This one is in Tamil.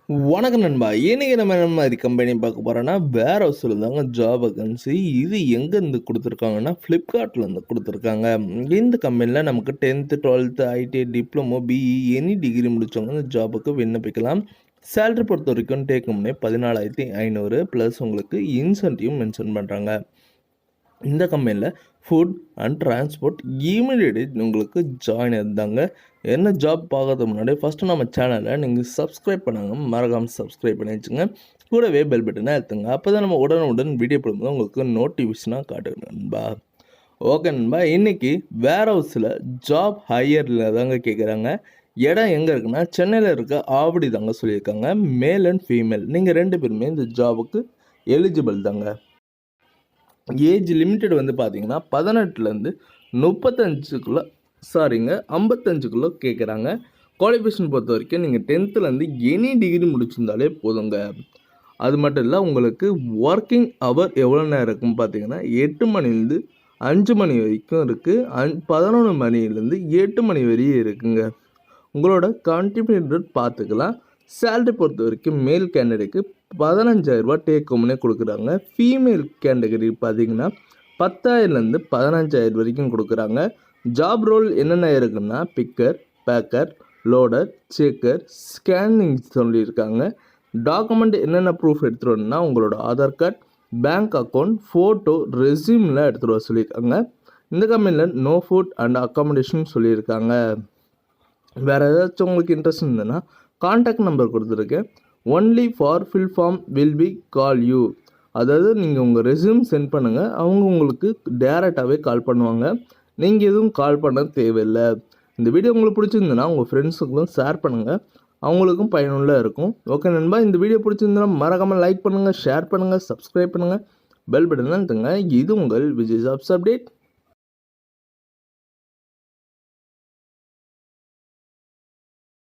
வணக்கம் நண்பா. இன்னைக்கு நம்ம என்ன மாதிரி கம்பெனி பார்க்க போறோம்னா, வேர் ஹவுஸ்ல தாங்க ஜாப் வேகன்சி. இது எங்கேருந்து குடுத்துருக்காங்கன்னா, Flipkartலேருந்து குடுத்துருக்காங்க. இந்த கம்பெனில நமக்கு 10th, 12th, ITI, diploma, BE any degree முடிச்சவங்க இந்த ஜாபுக்கு விண்ணப்பிக்கலாம். சேலரி பொறுத்த வரைக்கும் டேக் ஹோம்னே 14,500 ப்ளஸ் உங்களுக்கு இன்சென்டிவ் மென்ஷன் பண்ணுறாங்க. இந்த கம்பெனியில் ஃபுட் அண்ட் டிரான்ஸ்போர்ட் இமீடியட் உங்களுக்கு ஜாயின் இருந்தாங்க. என்ன ஜாப் பார்க்கறதுக்கு முன்னாடி ஃபஸ்ட்டு நம்ம சேனலை நீங்கள் சப்ஸ்கிரைப் பண்ணாங்க மறக்காமல் சப்ஸ்கிரைப் பண்ணி வச்சுங்க. கூடவே பெல் பட்டனை எடுத்துங்க. அப்போ தான் நம்ம உடனுடன் வீடியோ போடும்போது உங்களுக்கு நோட்டிஃபிகேஷனாக காட்டுங்க நண்பா. ஓகே நண்பா, இன்றைக்கி வேர் ஹவுஸில் ஜாப் ஹையரில் தாங்க கேட்குறாங்க. இடம் எங்கே இருக்குன்னா சென்னையில் இருக்க ஆவடி தாங்க சொல்லியிருக்காங்க. மேல் அண்ட் ஃபீமேல் நீங்கள் 2 பேருமே இந்த ஜாபுக்கு எலிஜிபிள் தாங்க. ஏஜ் லிமிட்டட் வந்து பார்த்தீங்கன்னா 18லேருந்து 35க்குள்ளே 55க்குள்ளே கேட்குறாங்க. குவாலிஃபிகேஷன் பொறுத்த வரைக்கும் நீங்கள் 10th எனி டிகிரி முடிச்சிருந்தாலே போதுங்க. அது மட்டும் இல்லை, உங்களுக்கு ஒர்க்கிங் ஹவர் எவ்வளோ நேரம் இருக்குன்னு பார்த்தீங்கன்னா 8 மணிலேருந்து 5 மணி வரைக்கும் இருக்குது. 11 மணிலேருந்து 8 மணி வரையும் இருக்குங்க. உங்களோட கான்ட்ரிபியூட்டர் பார்த்துக்கலாம். சேலரி பொறுத்த வரைக்கும் மேல் கேண்டிடேட்டுக்கு 15,000 டேக் ஹோம்னே கொடுக்குறாங்க. ஃபீமேல் கேட்டகரி பார்த்தீங்கன்னா 10,000லேருந்து 15,000 வரைக்கும் கொடுக்குறாங்க. ஜாப் ரோல் என்னென்ன இருக்குன்னா picker, packer, loader, checker, scanning சொல்லியிருக்காங்க. டாக்குமெண்ட் என்னென்ன ப்ரூஃப் எடுத்துகிட்டு வரணும்னா உங்களோட Aadhaar card, bank account, photo, ரெஸ்யூம்லாம் எடுத்துகிட்டு வர சொல்லியிருக்காங்க. இந்த கம்பெனியில் நோ ஃபுட் அண்ட் அக்காமடேஷன் சொல்லியிருக்காங்க. வேறு ஏதாச்சும் உங்களுக்கு இன்ட்ரெஸ்ட் இருந்ததுன்னா கான்டாக்ட் நம்பர் கொடுத்துருக்கேன். Only for fill form will be call you. அதாவது நீங்கள் உங்கள் ரெஸ்யூம் சென்ட் பண்ணுங்கள், அவங்க உங்களுக்கு டேரெக்டாகவே கால் பண்ணுவாங்க. நீங்கள் எதுவும் கால் பண்ண தேவையில்லை. இந்த வீடியோ உங்களுக்கு பிடிச்சிருந்ததுன்னா உங்கள் ஃப்ரெண்ட்ஸுக்கும் ஷேர் பண்ணுங்கள், அவங்களுக்கும் பயனுள்ள இருக்கும். ஓகே நண்பா, இந்த வீடியோ பிடிச்சிருந்தா மறக்காமல் லைக் பண்ணுங்கள், ஷேர் பண்ணுங்கள், சப்ஸ்கிரைப் பண்ணுங்கள், பெல் பட்டன் அழுத்துங்க. இது உங்கள் விஜய் ஜாப்ஸ் அப்டேட்.